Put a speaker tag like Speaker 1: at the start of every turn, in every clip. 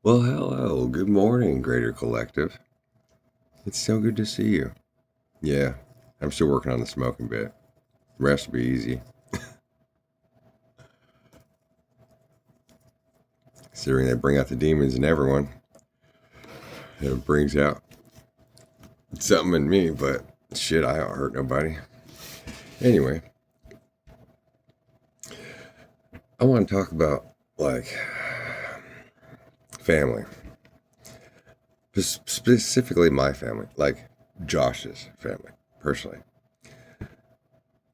Speaker 1: Well, hello. Good morning, Greater Collective. It's so good to see you. Yeah, I'm still working on the smoking bit. The rest will be easy. Considering they bring out the demons in everyone, it brings out something in me, but shit, I don't hurt nobody. Anyway, I want to talk about, like, family. Just specifically my family, like Josh's family, personally.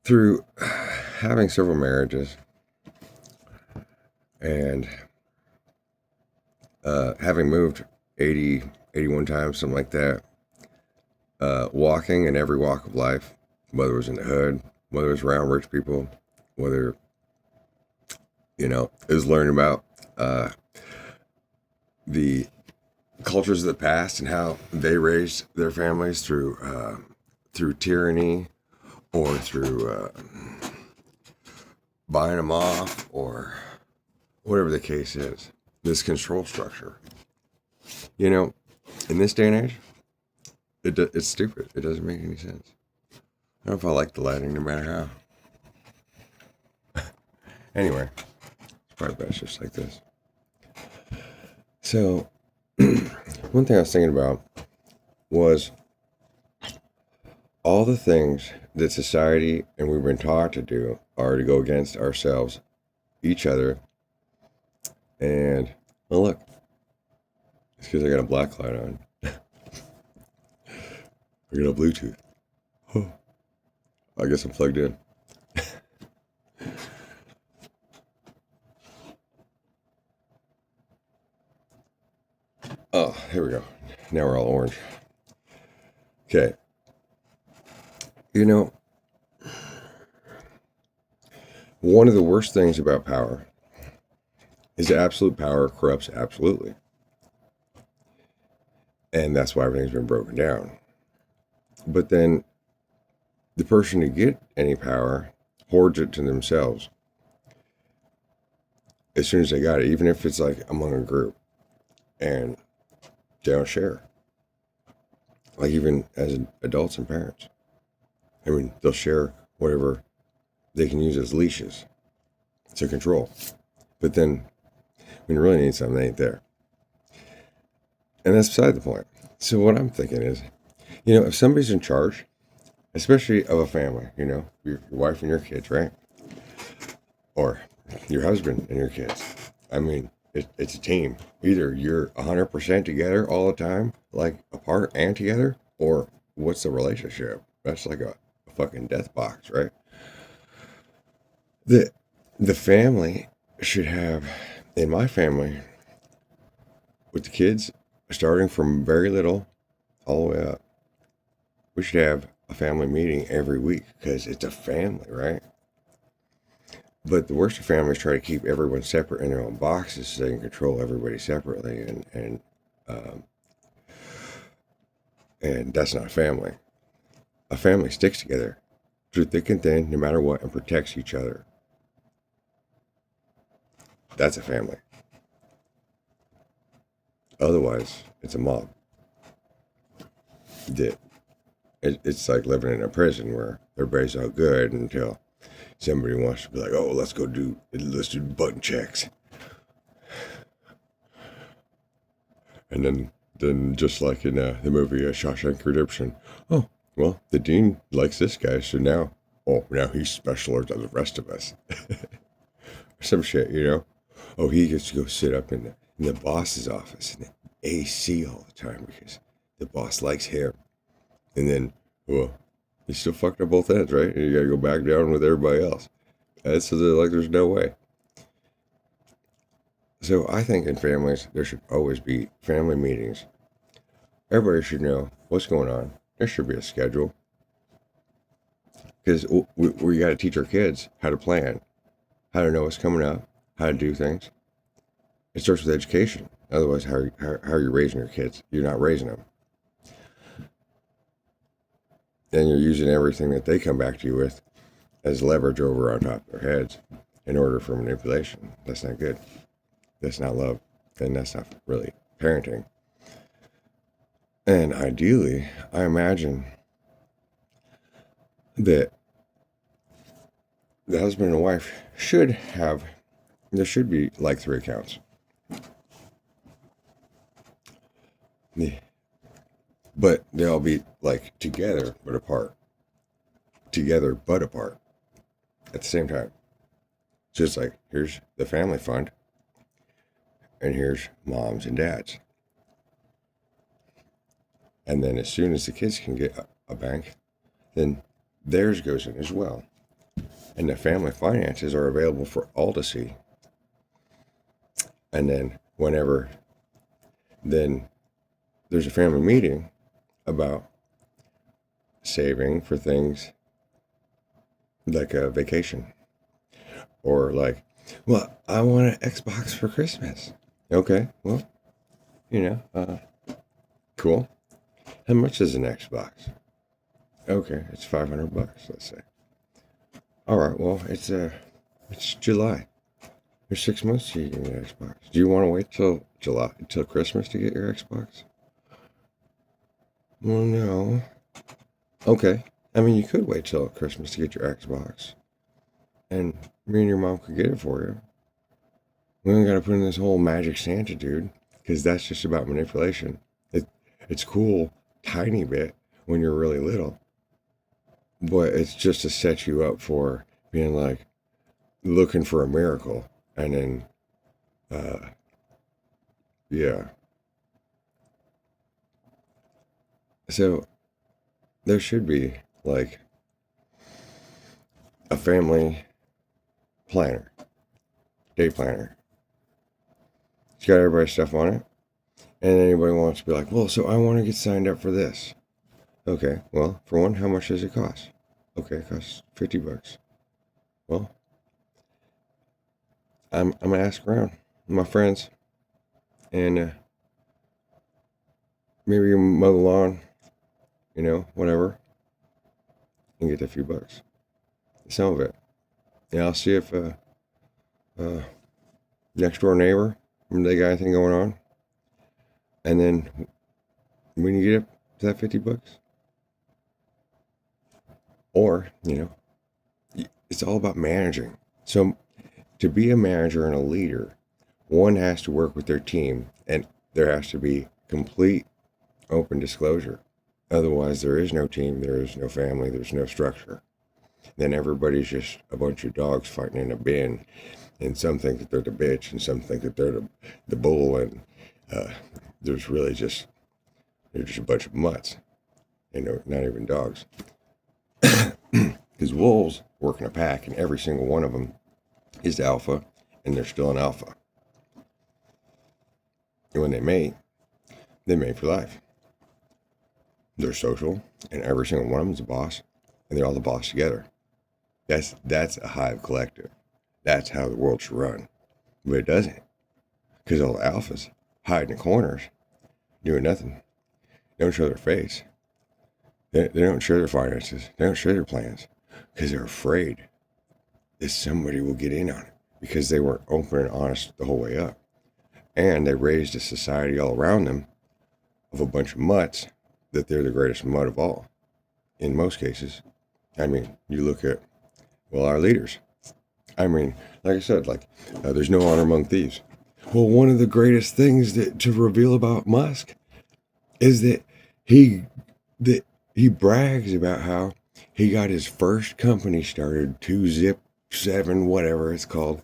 Speaker 1: Through having several marriages and having moved 80, 81 times, something like that, walking in every walk of life, whether it was in the hood, whether it was around rich people, whether, it was learning about the cultures of the past and how they raised their families through tyranny or through buying them off or whatever the case is. This control structure. In this day and age, it's stupid. It doesn't make any sense. I don't know if I like the lighting no matter how. Anyway, it's probably best just like this. So, one thing I was thinking about was all the things that society and we've been taught to do are to go against ourselves, each other, and, oh look, it's because I got a black light on. I got a Bluetooth. Oh, I guess I'm plugged in. Oh, here we go. Now we're all orange. Okay. One of the worst things about power is that absolute power corrupts absolutely. And that's why everything's been broken down. But then the person to get any power hoards it to themselves as soon as they got it, even if it's like among a group, and they don't share. Like even as adults and parents. I mean, they'll share whatever they can use as leashes to control. But then when you really need something, they ain't there. And that's beside the point. So what I'm thinking is, if somebody's in charge, especially of a family, your wife and your kids, right? Or your husband and your kids. I mean, it's a team. Either you're 100% together all the time, like apart and together, or what's the relationship? That's like a fucking death box, right? The family should have, in my family, with the kids starting from very little all the way up, we should have a family meeting every week because it's a family, right? But the worst of families try to keep everyone separate in their own boxes so they can control everybody separately, and that's not a family. A family sticks together through thick and thin, no matter what, and protects each other. That's a family. Otherwise, it's a mob. It's like living in a prison where everybody's all good until somebody wants to be like, oh, let's do button checks. And then just like in the movie Shawshank Redemption, oh, well, the dean likes this guy, so now he's specialer than the rest of us. Some shit, Oh, he gets to go sit up in the boss's office in the AC all the time because the boss likes him. And then, well, he's still fucked up both ends, right? And you gotta go back down with everybody else. And so like there's no way. So I think in families, there should always be family meetings. Everybody should know what's going on. There should be a schedule. Because we got to teach our kids how to plan, how to know what's coming up, how to do things. It starts with education. Otherwise, how are you raising your kids? You're not raising them. And you're using everything that they come back to you with as leverage over on top of their heads in order for manipulation. That's not good. That's not love. then that's not really parenting. And ideally, I imagine that the husband and wife there should be like 3 accounts. Yeah. But they'll be like together but apart. Together but apart at the same time. Just like, here's the family fund, and here's mom's and dad's. And then as soon as the kids can get a bank, then theirs goes in as well. And the family finances are available for all to see. And then then there's a family meeting about saving for things like a vacation. Or like, well, I want an Xbox for Christmas. Okay, well, cool. How much is an Xbox? Okay, it's $500, let's say. All right, well, it's July. There's 6 months to get an Xbox. Do you want to wait till Christmas to get your Xbox? Well, no. Okay. I mean, you could wait till Christmas to get your Xbox. And me and your mom could get it for you. We don't got to put in this whole magic Santa, dude, because that's just about manipulation. It's cool, tiny bit, when you're really little. But it's just to set you up for being like, looking for a miracle. And then, yeah. So, there should be, like, a family planner, day planner. It's got everybody's stuff on it. And anybody wants to be like, well, so I want to get signed up for this. Okay, well, for one, how much does it cost? Okay, it costs $50. Well, I'm gonna ask around my friends, and maybe mow the lawn, whatever, and get a few bucks. Some of it. Yeah, I'll see if next door neighbor, they got anything going on. And then when you get up to that $50, or, it's all about managing. So to be a manager and a leader, one has to work with their team, and there has to be complete open disclosure. Otherwise, there is no team, there is no family, there's no structure. Then everybody's just a bunch of dogs fighting in a bin, and some think that they're the bitch, and some think that they're the bull, and there's really they're just a bunch of mutts, not even dogs. Because wolves work in a pack, and every single one of them is the alpha, and they're still an alpha. And when they mate for life. They're social, and every single one of them is a boss, and they're all the boss together. That's a hive collective. That's how the world should run. But it doesn't. Because all the alphas hide in the corners, doing nothing. They don't show their face. They don't share their finances. They don't share their plans. Because they're afraid that somebody will get in on it. Because they weren't open and honest the whole way up. And they raised a society all around them of a bunch of mutts that they're the greatest mutt of all. In most cases. I mean, you look at, our leaders. I mean, like I said, there's no honor among thieves. Well, one of the greatest things to reveal about Musk is that he brags about how he got his first company started, 2zip7, whatever it's called,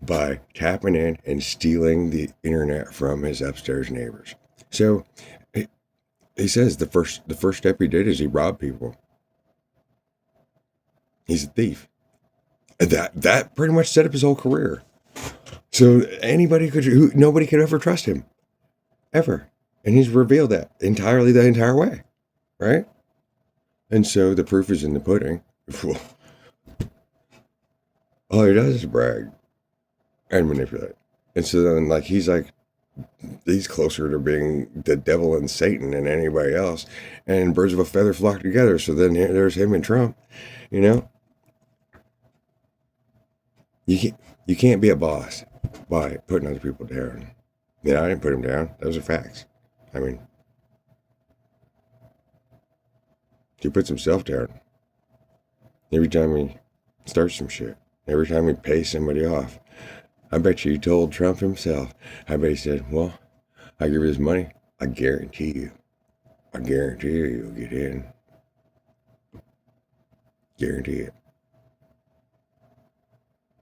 Speaker 1: by tapping in and stealing the internet from his upstairs neighbors. So he says the first step he did is he robbed people. He's a thief. And that pretty much set up his whole career. So nobody could ever trust him. Ever. And he's revealed that the entire way. Right? And so the proof is in the pudding. All he does is brag and manipulate. And so then he's closer to being the devil and Satan than anybody else. And birds of a feather flock together. So then there's him and Trump, You can't be a boss by putting other people down. Yeah, I didn't put him down. Those are facts. I mean, he puts himself down every time he starts some shit. Every time he pays somebody off. I bet you he told Trump himself. I bet he said, well, I give you this money. I guarantee you. I guarantee you you'll get in. Guarantee it.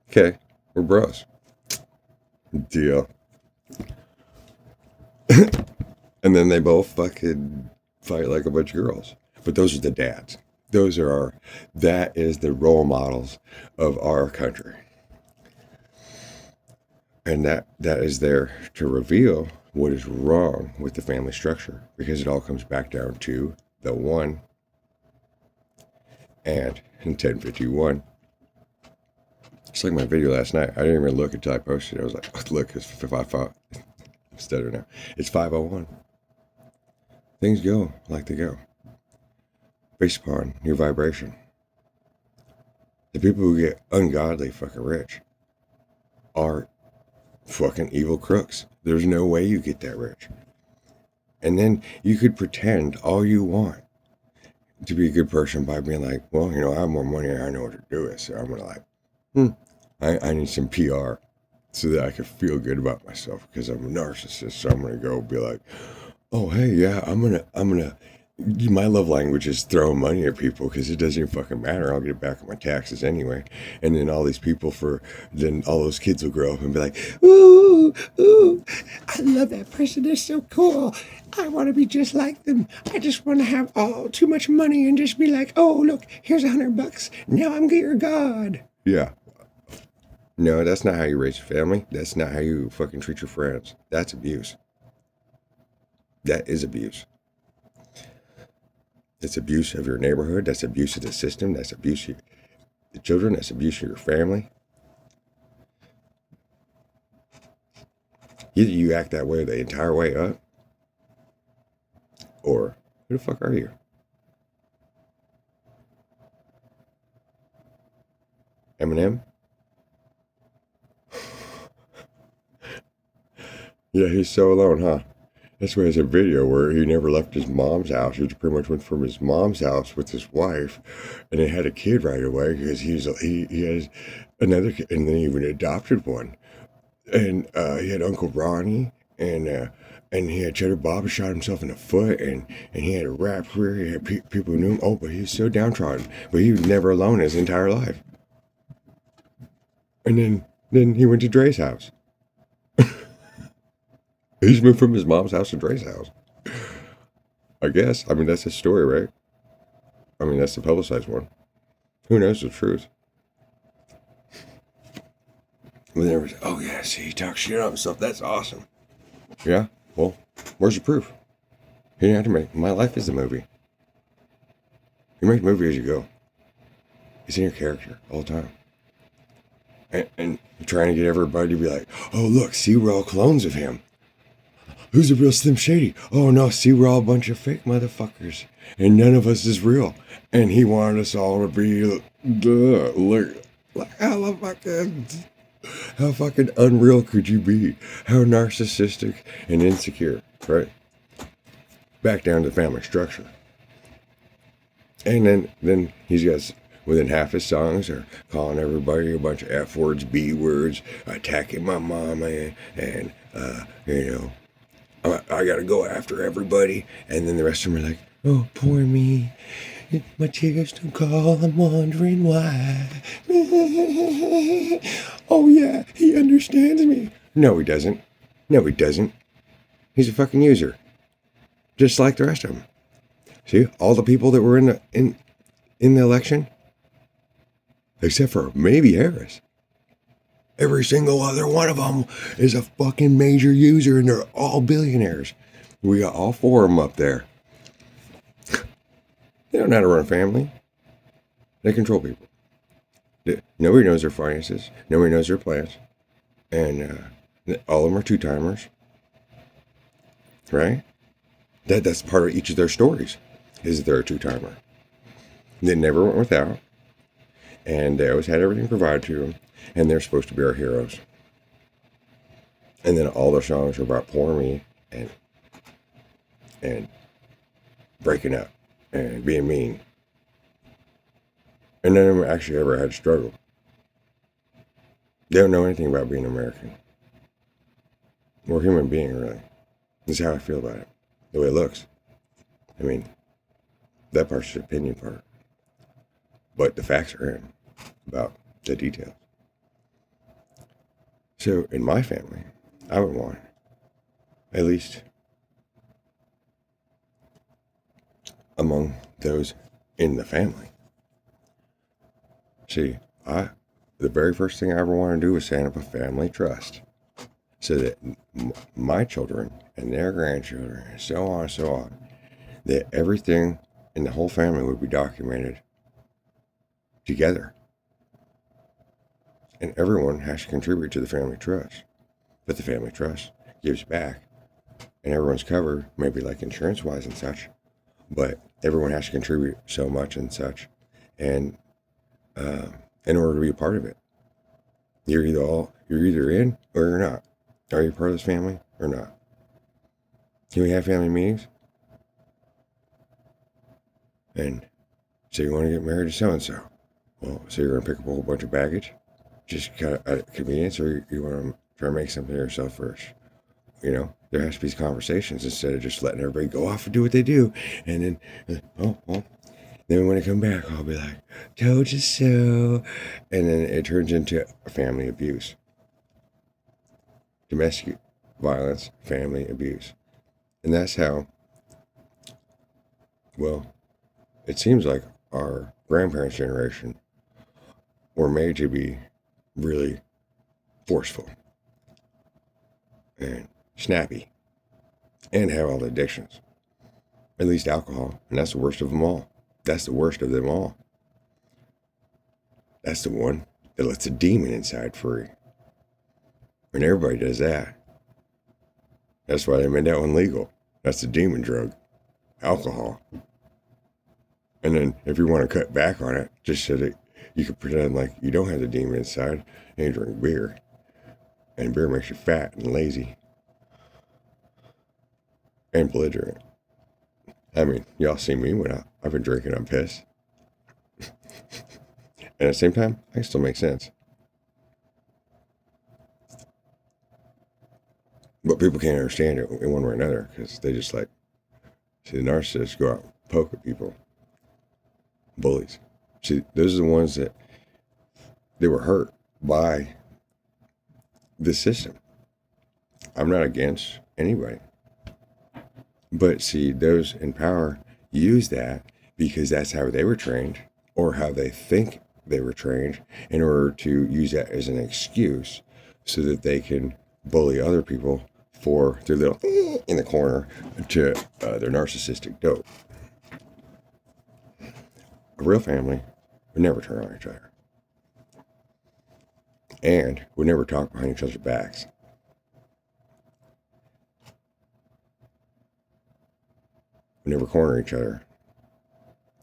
Speaker 1: Okay, we're bros. Deal. And then they both fucking fight like a bunch of girls. But those are the dads. That is the role models of our country. And that is there to reveal what is wrong with the family structure, because it all comes back down to the one. And in 1051, it's like my video last night. I didn't even look until I posted it. I was like, oh, look, it's 5 instead of now. It's 501. Things go like they go, based upon your vibration. The people who get ungodly fucking rich are fucking evil crooks. There's no way you get that rich. And then you could pretend all you want to be a good person by being like, well, I have more money and I know what to do with, so I'm gonna I need some PR so that I can feel good about myself because I'm a narcissist. So I'm gonna go be like, oh hey, yeah, I'm gonna my love language is throwing money at people because it doesn't even fucking matter. I'll get it back on my taxes anyway. And then all these people then all those kids will grow up and be like, ooh, I love that person. They're so cool. I want to be just like them. I just want to have too much money and just be like, oh, look, here's $100. Now I'm your God. Yeah. No, that's not how you raise a family. That's not how you fucking treat your friends. That's abuse. That is abuse. It's abuse of your neighborhood. That's abuse of the system. That's abuse of the children. That's abuse of your family. Either you act that way the entire way up, or who the fuck are you? Eminem? Yeah, he's so alone, huh? That's why there's a video where he never left his mom's house. He pretty much went from his mom's house with his wife, and they had a kid right away because he has another kid, and then he even adopted one. And he had Uncle Ronnie, and he had Cheddar Bob who shot himself in the foot, and he had a rap career. He had people who knew him. Oh, but he was so downtrodden. But he was never alone his entire life. And then he went to Dre's house. He's moved from his mom's house to Dre's house. I guess. I mean, that's his story, right? I mean, that's the publicized one. Who knows the truth? When there was, oh yeah, see, he talks shit on himself. That's awesome. Yeah, well, where's the proof? You didn't have to make. My life is a movie. You make a movie as you go. It's in your character all the time. And trying to get everybody to be like, oh look, see, we're all clones of him. Who's the real Slim Shady? Oh no, see, we're all a bunch of fake motherfuckers. And none of us is real. And he wanted us all to be, look, how fucking unreal could you be? How narcissistic and insecure, right? Back down to the family structure. And then he's got, within half his songs are calling everybody a bunch of F words, B words, attacking my mama, and I gotta go after everybody. And then the rest of them are like, oh, poor me. My tears don't call, I'm wondering why. Oh yeah, he understands me. No, he doesn't. No, he doesn't. He's a fucking user. Just like the rest of them. See, all the people that were in the election, except for maybe Harris. Every single other one of them is a fucking major user, and they're all billionaires. We got all four of them up there. They don't know how to run a family. They control people. Nobody knows their finances. Nobody knows their plans. And all of them are two-timers. Right? That's part of each of their stories, is that they're a two-timer. They never went without. And they always had everything provided to them. And they're supposed to be our heroes. And then all their songs are about poor me and breaking up and being mean. And none of them actually ever had struggle. They don't know anything about being American. We're human being, really. This is how I feel about it. The way it looks. I mean, that part's the opinion part. But the facts are in about the details. So in my family, I would want at least among those in the family. See, the very first thing I ever want to do is set up a family trust so that my children and their grandchildren and so on, that everything in the whole family would be documented together. And everyone has to contribute to the family trust. But the family trust gives back and everyone's covered, maybe like insurance-wise and such. But everyone has to contribute so much and such. And in order to be a part of it, you're either in or you're not. Are you part of this family or not? Can we have family meetings? And so you want to get married to so-and-so. Well, so you're going to pick up a whole bunch of baggage? Just kind of out of convenience, or you want to try to make something of yourself first? You know, there has to be conversations instead of just letting everybody go off and do what they do. And then, then when I come back, I'll be like, told you so. And then it turns into family abuse. Domestic violence, family abuse. And that's how, well, it seems like our grandparents' generation were made to be really forceful and snappy and have all the addictions. At least alcohol. And that's the worst of them all. That's the worst of them all. That's the one that lets a demon inside free. And everybody does that. That's why they made that one legal. That's the demon drug. Alcohol. And then if you want to cut back on it, just so that you can pretend like you don't have the demon inside and you drink beer. And beer makes you fat and lazy. And belligerent. I mean, y'all see me when I've been drinking, I'm pissed. And at the same time, I can still make sense. But people can't understand it in one way or another because they just like, see, the narcissists go out and poke at people. Bullies. See, those are the ones that they were hurt by the system. I'm not against anybody. But see, those in power use that because that's how they were trained or how they think they were trained in order to use that as an excuse so that they can bully other people for their little in the corner to their narcissistic dope. A real family would never turn on each other and would never talk behind each other's backs. Would never corner each other.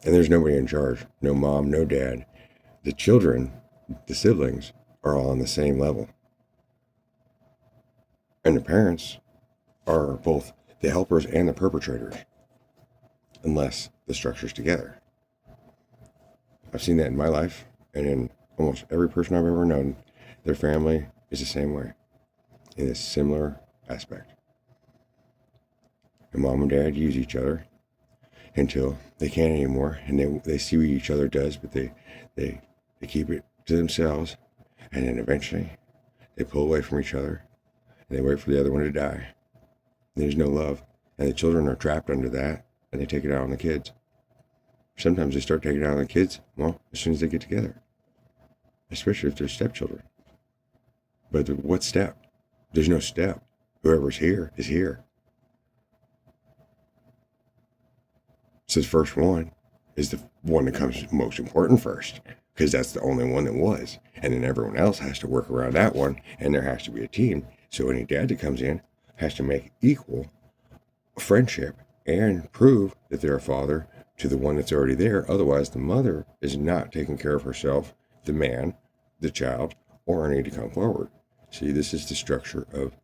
Speaker 1: And there's nobody in charge. No mom, no dad. The children, the siblings, are all on the same level. And the parents are both the helpers and the perpetrators. Unless the structure's together. I've seen that in my life and in almost every person I've ever known. Their family is the same way. In a similar aspect. And mom and dad use each other until they can't anymore, and they see what each other does, but they keep it to themselves, and then eventually they pull away from each other, and they wait for the other one to die. And there's no love, and the children are trapped under that, and they take it out on the kids. Sometimes they start taking it out on the kids, well, as soon as they get together, especially if they're stepchildren. But what step? There's no step. Whoever's here is here. So the first one is the one that comes most important first, because that's the only one that was. And then everyone else has to work around that one, and there has to be a team. So any dad that comes in has to make equal friendship and prove that they're a father to the one that's already there. Otherwise, the mother is not taking care of herself, the man, the child, or need to come forward. See, this is the structure of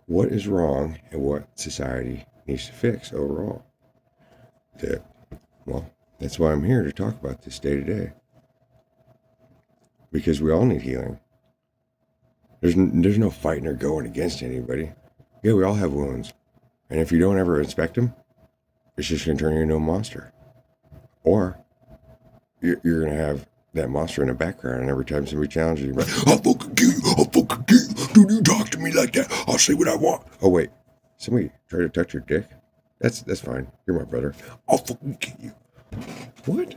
Speaker 1: what is wrong and what society needs to fix overall. That, well, that's why I'm here to talk about this day to day. Because we all need healing. There's no fighting or going against anybody. Yeah, we all have wounds. And if you don't ever inspect them, it's just going to turn you into a monster. Or you're going to have that monster in the background, and every time somebody challenges you, you're like, I'll fucking kill you, I'll fucking kill you. Don't you talk to me like that. I'll say what I want. Oh, wait. Somebody try to touch your dick? That's fine. You're my brother. I'll fucking kill you. What?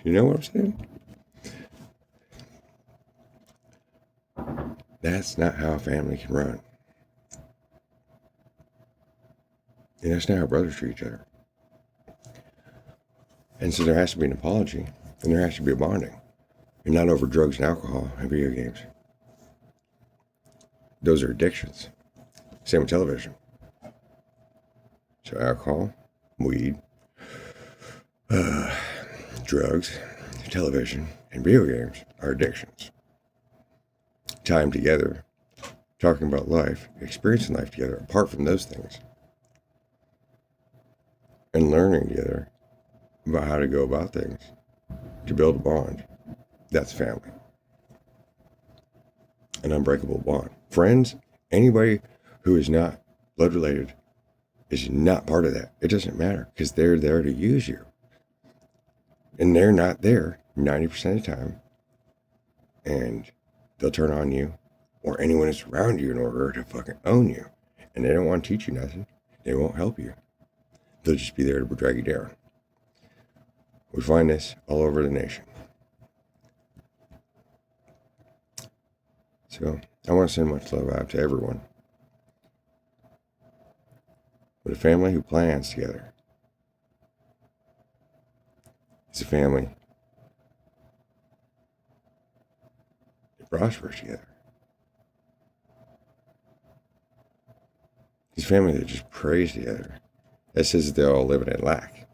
Speaker 1: You know what I'm saying? That's not how a family can run. And that's not how brothers treat each other. And so there has to be an apology, and there has to be a bonding. And not over drugs and alcohol and video games. Those are addictions. Same with television. So alcohol, weed, drugs, television, and video games are addictions. Tie them together, talking about life, experiencing life together, apart from those things. And learning together about how to go about things to build a bond. That's family. An unbreakable bond. Friends, anybody who is not blood related is not part of that. It doesn't matter because they're there to use you. And they're not there 90% of the time. And they'll turn on you or anyone that's around you in order to fucking own you. And they don't want to teach you nothing. They won't help you. They'll just be there to drag you down. We find this all over the nation. So I want to send much love out to everyone. But a family who plans together is a family that prospers together. It's a family that just prays together. That says that they all live in lack.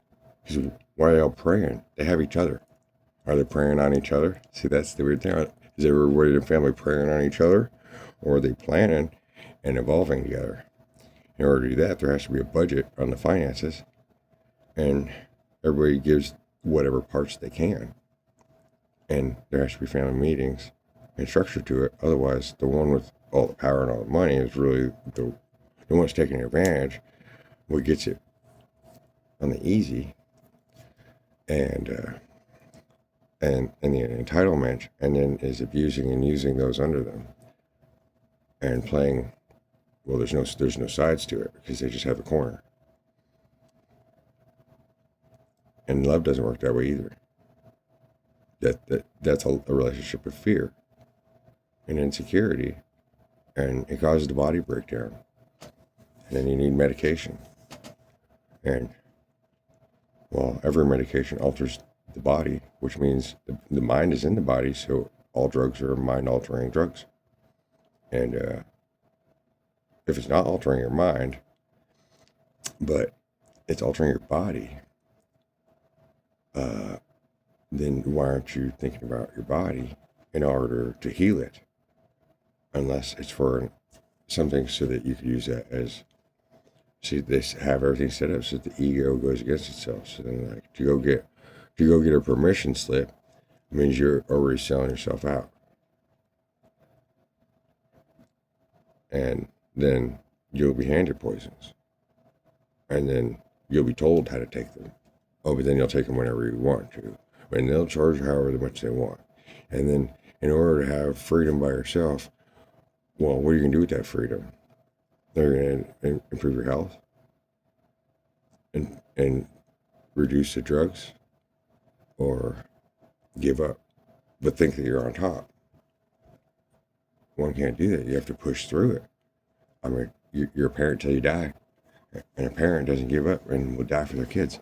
Speaker 1: Because why are they all praying? They have each other. Are they praying on each other? See, that's the weird thing. Is everybody in the family praying on each other? Or are they planning and evolving together? In order to do that, there has to be a budget on the finances. And everybody gives whatever parts they can. And there has to be family meetings and structure to it. Otherwise, the one with all the power and all the money is really the one that's taking advantage. What gets it on the easy. And the entitlement, and then is abusing and using those under them, and playing. Well, there's no sides to it because they just have a corner. And love doesn't work that way either. That's a relationship of fear and insecurity, and it causes the body breakdown. And then you need medication, and well, every medication alters the body, which means the mind is in the body, so all drugs are mind-altering drugs. And if it's not altering your mind, but it's altering your body, then why aren't you thinking about your body in order to heal it? Unless it's for something so that you could use that as, see, they have everything set up so that the ego goes against itself. So then, like, to go get a permission slip means you're already selling yourself out. And then you'll be handed poisons. And then you'll be told how to take them. Oh, but then you'll take them whenever you want to. And they'll charge however much they want. And then in order to have freedom by yourself, well, what are you going to do with that freedom? They're going to improve your health and reduce the drugs, or give up, but think that you're on top. One can't do that. You have to push through it. I mean, you're a parent till you die, and a parent doesn't give up and will die for their kids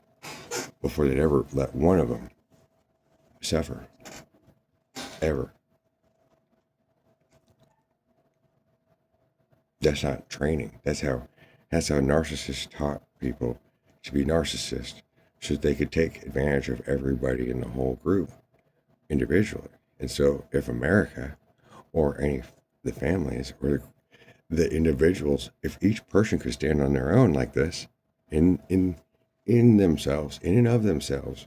Speaker 1: before they'd ever let one of them suffer, ever. That's not training. That's how narcissists taught people to be narcissists, so that they could take advantage of everybody in the whole group individually. And so if America or any of the families or the individuals, if each person could stand on their own like this, in themselves, in and of themselves,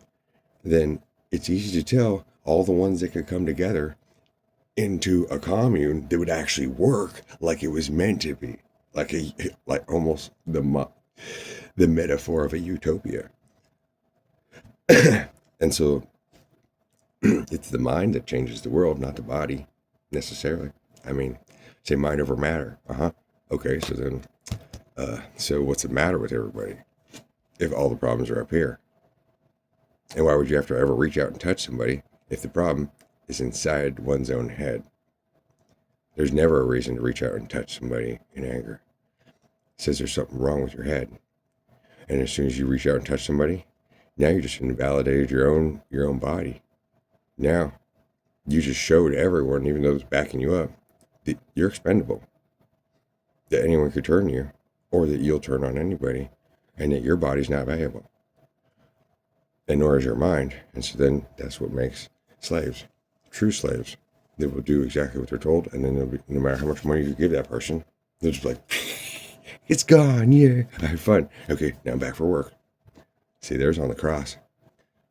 Speaker 1: then it's easy to tell all the ones that could come together into a commune that would actually work like it was meant to be, like almost the metaphor of a utopia. And so it's the mind that changes the world, not the body necessarily. I mean, say mind over matter. Okay, so then, so what's the matter with everybody if all the problems are up here? And why would you have to ever reach out and touch somebody if the problem is inside one's own head? There's never a reason to reach out and touch somebody in anger. It says there's something wrong with your head. And as soon as you reach out and touch somebody, now you just invalidated your own body. Now, you just showed everyone, even those backing you up, that you're expendable. That anyone could turn you, or that you'll turn on anybody, and that your body's not valuable. And nor is your mind. And so then that's what makes slaves, true slaves. They will do exactly what they're told, and then they'll be, no matter how much money you give that person, they're just like, it's gone, yeah, I had fun. Okay, now I'm back for work. See, there's on the cross.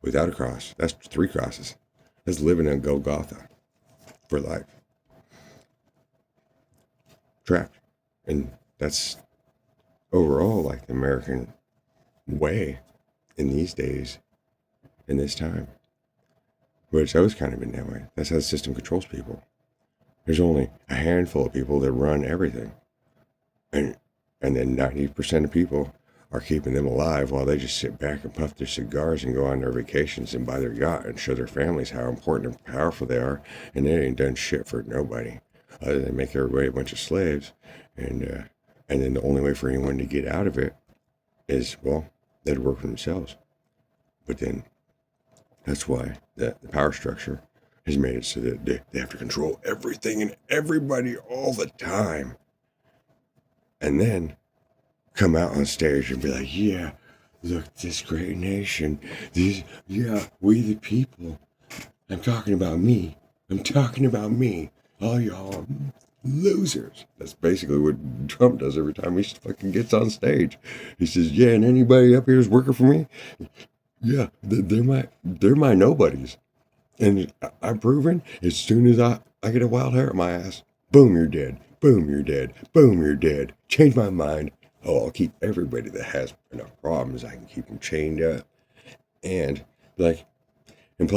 Speaker 1: Without a cross, that's 3 crosses. That's living in Golgotha for life. Trapped. And that's overall like the American way in these days, in this time. But it's always kind of been that way. That's how the system controls people. There's only a handful of people that run everything. And then 90% of people are keeping them alive while they just sit back and puff their cigars and go on their vacations and buy their yacht and show their families how important and powerful they are. And they ain't done shit for nobody other than make everybody a bunch of slaves. And then the only way for anyone to get out of it is, well, they'd work for themselves. But then that's why the power structure has made it so that they have to control everything and everybody all the time. And then come out on stage and be like, yeah, look, this great nation, we the people. I'm talking about me. All y'all losers. That's basically what Trump does every time he fucking gets on stage. He says, yeah, and anybody up here is working for me? Yeah, they're my nobodies. And I'm proven as soon as I get a wild hair at my ass, boom, you're dead. Boom, you're dead. Boom, you're dead. Change my mind. Oh, I'll keep everybody that has enough problems. I can keep them chained up. And play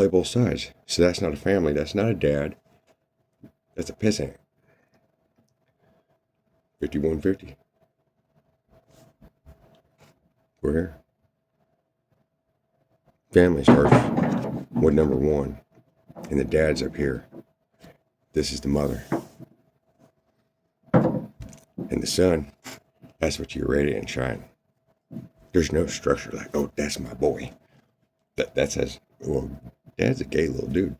Speaker 1: both sides. So that's not a family. That's not a dad. That's a pissant. 5150. We're here. Family starts with number 1. And the dad's up here. This is the mother. And the son, that's what you radiate and shine. There's no structure like, oh, that's my boy. That says, well, dad's a gay little dude.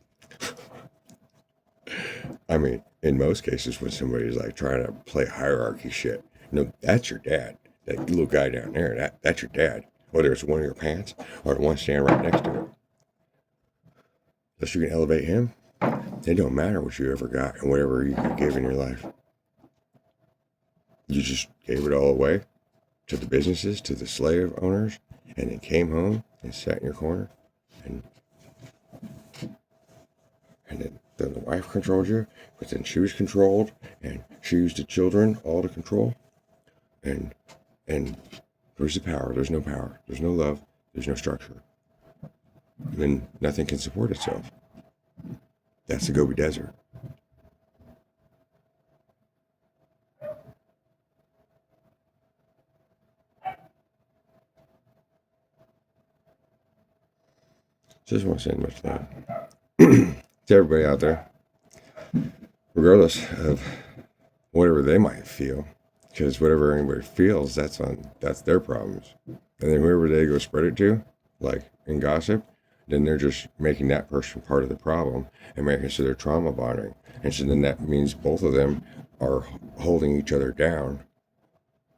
Speaker 1: I mean, in most cases, when somebody's like trying to play hierarchy shit, no, that's your dad. That little guy down there, that's your dad. Whether it's one of your pants or the one standing right next to it. Unless you can elevate him, it don't matter what you ever got and whatever you could give in your life. You just gave it all away to the businesses, to the slave owners, and then came home and sat in your corner. And then the wife controlled you, but then she was controlled, and she used the children all to control. And where's the power? There's no power. There's no love. There's no structure. Then nothing can support itself. That's the Gobi Desert. Just want to say much that to everybody out there, regardless of whatever they might feel, because whatever anybody feels, that's their problems. And then whoever they go spread it to, like in gossip, then they're just making that person part of the problem and making it so they're trauma bonding. And so then that means both of them are holding each other down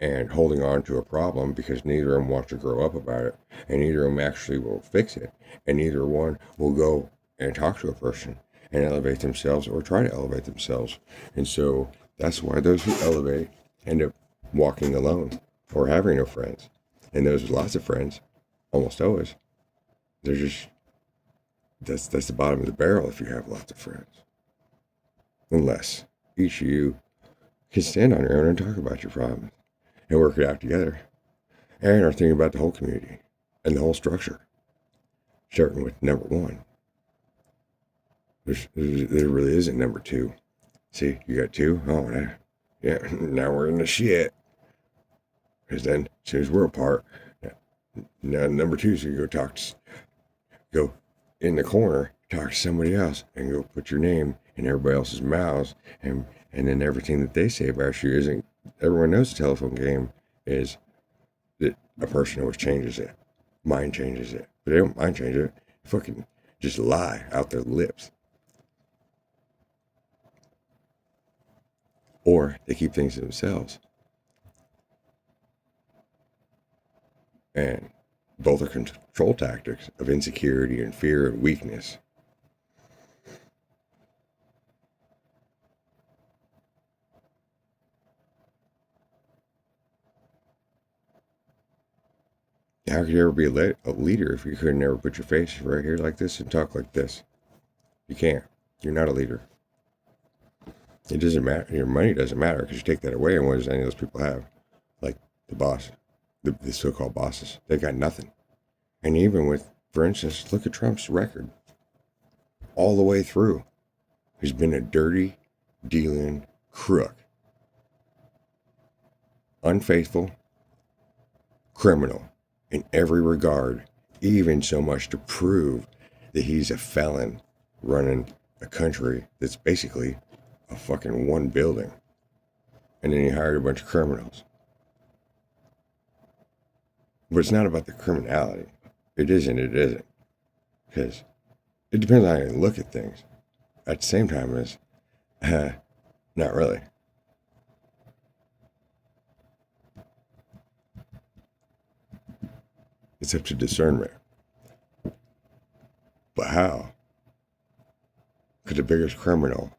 Speaker 1: and holding on to a problem because neither of them wants to grow up about it, and neither of them actually will fix it, and neither one will go and talk to a person and elevate themselves or try to elevate themselves. And so that's why those who elevate end up walking alone or having no friends. And those with lots of friends, almost always, they're just, that's the bottom of the barrel if you have lots of friends. Unless each of you can stand on your own and talk about your problems and work it out together and are thinking about the whole community and the whole structure. Starting with number one. There really isn't number two. See, you got two? Oh, yeah, now we're in the shit. Because then, as soon as we're apart, now number two is you go in the corner, talk to somebody else, and go put your name in everybody else's mouths, and then everything that they say about you isn't. Everyone knows the telephone game is that a person always changes it. Mind changes it. But they don't mind change it. They fucking just lie out their lips. Or they keep things to themselves. And both are control tactics of insecurity and fear and weakness. How could you ever be a leader if you couldn't ever put your face right here like this and talk like this? You can't. You're not a leader. It doesn't matter. Your money doesn't matter because you take that away, and what does any of those people have? Like the boss, the so-called bosses. They got nothing. And even with, for instance, look at Trump's record. All the way through. He's been a dirty, dealing crook. Unfaithful, criminal in every regard, even so much to prove that he's a felon running a country that's basically a fucking one building. And then he hired a bunch of criminals. But it's not about the criminality. It isn't. Because it depends on how you look at things. At the same time as, not really. It's up to discernment. But how could the biggest criminal,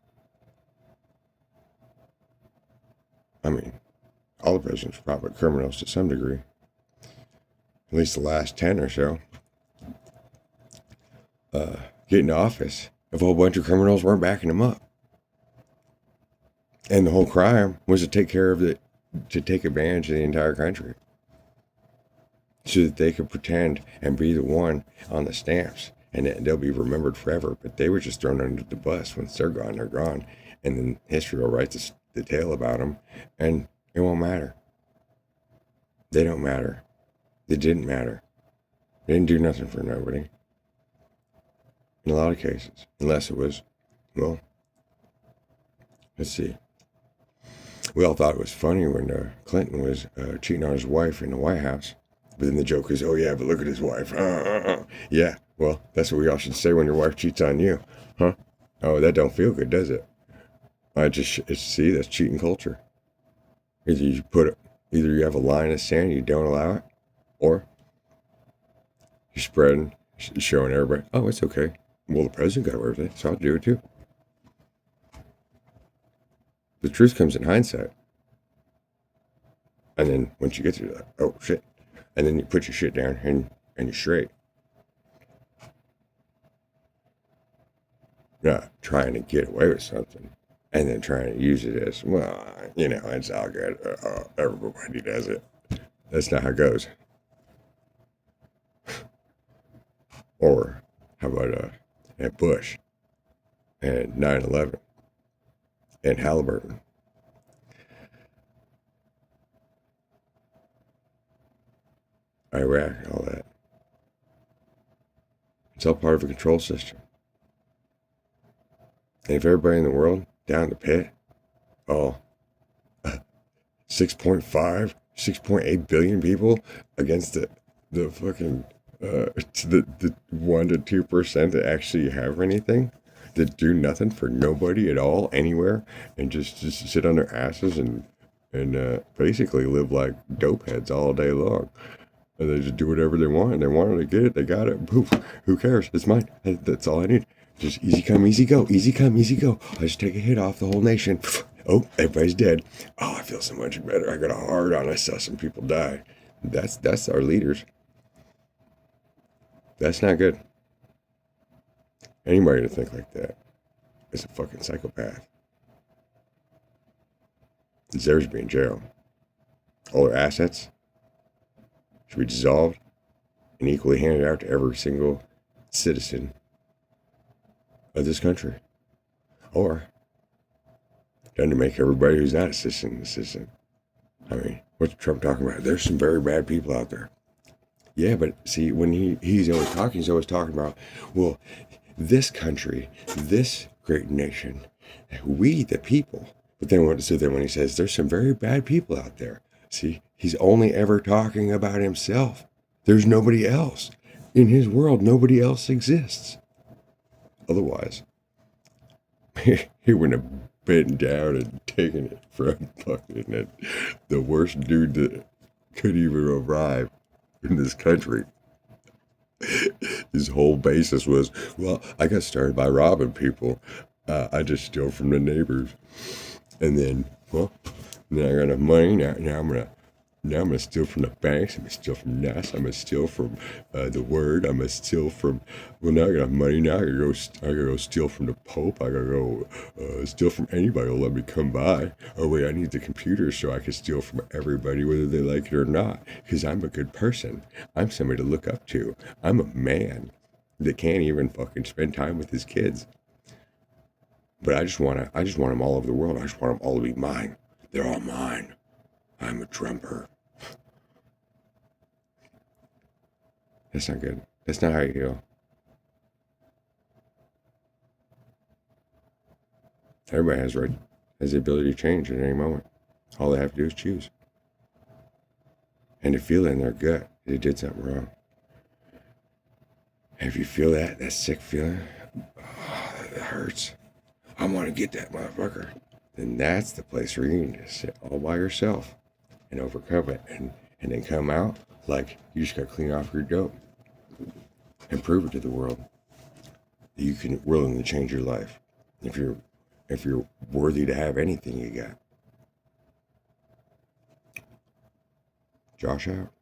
Speaker 1: I mean, all the presidents are probably criminals to some degree, at least the last 10 or so, get into office if a whole bunch of criminals weren't backing him up? And the whole crime was to take care of it, to take advantage of the entire country, so that they could pretend and be the one on the stamps, and they'll be remembered forever. But they were just thrown under the bus. Once they're gone, and then history will write the tale about them, and it won't matter. They don't matter. They didn't matter. They didn't do nothing for nobody. In a lot of cases, unless it was, well, let's see. We all thought it was funny when Clinton was cheating on his wife in the White House. But then the joke is, oh yeah, but look at his wife. Yeah, well, that's what we all should say when your wife cheats on you. Huh? Oh, that don't feel good, does it? See, that's cheating culture. Either you have a line of sand, you don't allow it, or you're spreading, showing everybody, oh, it's okay. Well, the president got away with it, so I'll do it too. The truth comes in hindsight. And then once you get through that, oh shit. And then you put your shit down and you're straight. Not trying to get away with something and then trying to use it as, well, it's all good. Everybody does it. That's not how it goes. Or how about at Bush and 9/11 and Halliburton? Iraq and all that. It's all part of a control system. And if everybody in the world down the pit, 6.5, 6.8 billion people against the fucking the 1 to 2% that actually have anything, that do nothing for nobody at all anywhere, and just sit on their asses and basically live like dope heads all day long. And they just do whatever they want. They wanted to get it. They got it. Poof. Who cares? It's mine. That's all I need. Just easy come, easy go. Easy come, easy go. I just take a hit off the whole nation. Oh, everybody's dead. Oh, I feel so much better. I got a hard on. I saw some people die. That's our leaders. That's not good. Anybody to think like that is a fucking psychopath. Deserves to be in jail. All their assets should be dissolved and equally handed out to every single citizen of this country. Or done to make everybody who's not a citizen. I mean, what's Trump talking about? There's some very bad people out there. Yeah, but see, when he's always talking about, well, this country, this great nation, we the people. But then when he says there's some very bad people out there, see, he's only ever talking about himself. There's nobody else. In his world, nobody else exists. Otherwise, he wouldn't have been down and taken it from fucking the worst dude that could even arrive in this country. His whole basis was, well, I got started by robbing people. I just steal from the neighbors, and then, well, now I got enough money. Now I'm gonna steal from the banks. I'm gonna steal from NASA. I'm gonna steal from the Word. I'm gonna steal from. Well, now I got enough money. Now I gotta go steal from the Pope. I gotta go steal from anybody who'll let me come by. Oh wait, I need the computer so I can steal from everybody, whether they like it or not. Because I'm a good person. I'm somebody to look up to. I'm a man that can't even fucking spend time with his kids. But I just want them all over the world. I just want them all to be mine. They're all mine. I'm a Trumper. That's not good. That's not how you feel. Everybody has the ability to change at any moment. All they have to do is choose. And to feel it in their gut, they did something wrong. And if you feel that sick feeling, oh, that hurts. I want to get that motherfucker. Then that's the place where you need to sit all by yourself and overcome it, and then come out like you just got to clean off your dope and prove it to the world that you can willingly change your life if you're worthy to have anything you got. Josh out.